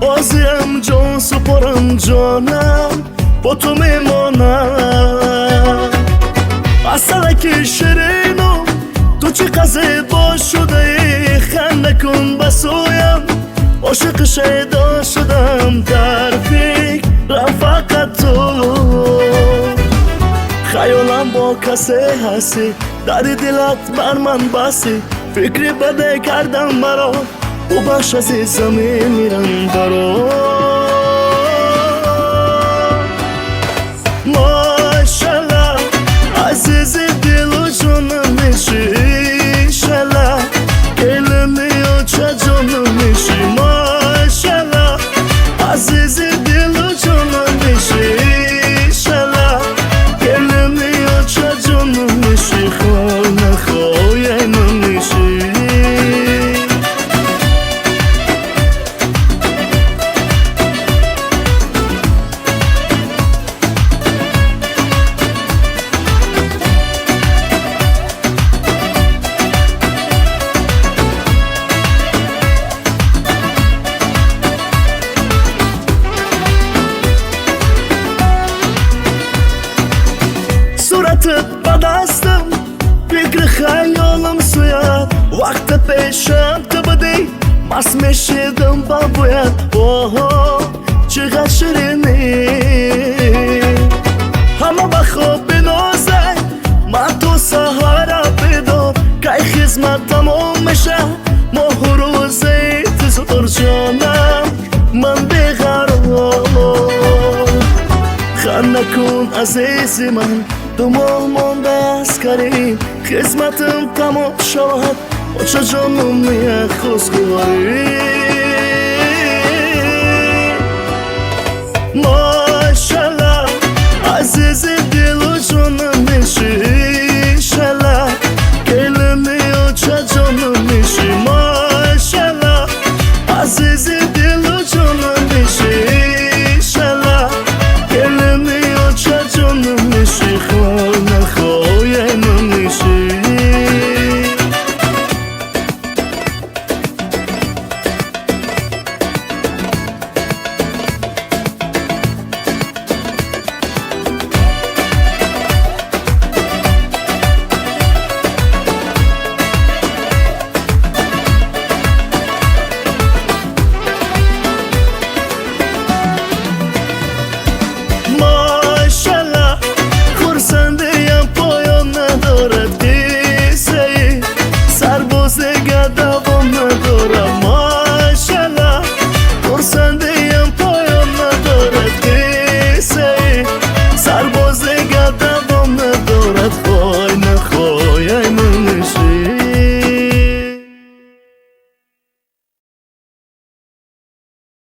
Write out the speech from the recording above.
بازیم جان سپارم جانم با تو میمانم اصلک شیرینم تو چه قضیه باش شده ای خنده کن بسویم عاشق شیدا شدم در فکر رفقت تو خیالم با کسی هستی در دلت بر من بسی فکری بده کردم مرا او بخش از زمین میرم برا ماشالله عزیز دل و جانم میشی ایشالله علمی و چه جانم میشی ماشالله عزیز دل و جانم میشی ایشالله علمی و چه جانم میشی خواه نخواه اینم میشی صورتت با دستم فکر خیالم سوید وقت پیشم تو بودی مست میشیدم با بوید اوه چقدر شیرینی همه با خواب بنازه من تو سهارا بیدم که خدمت تمام میشه ماه روزی تزدر جانم من بیقرارم خنده کن عزیزی من دو ماه مانده از کریم خدمتم تمام شود با چه جانم میه خوزگواری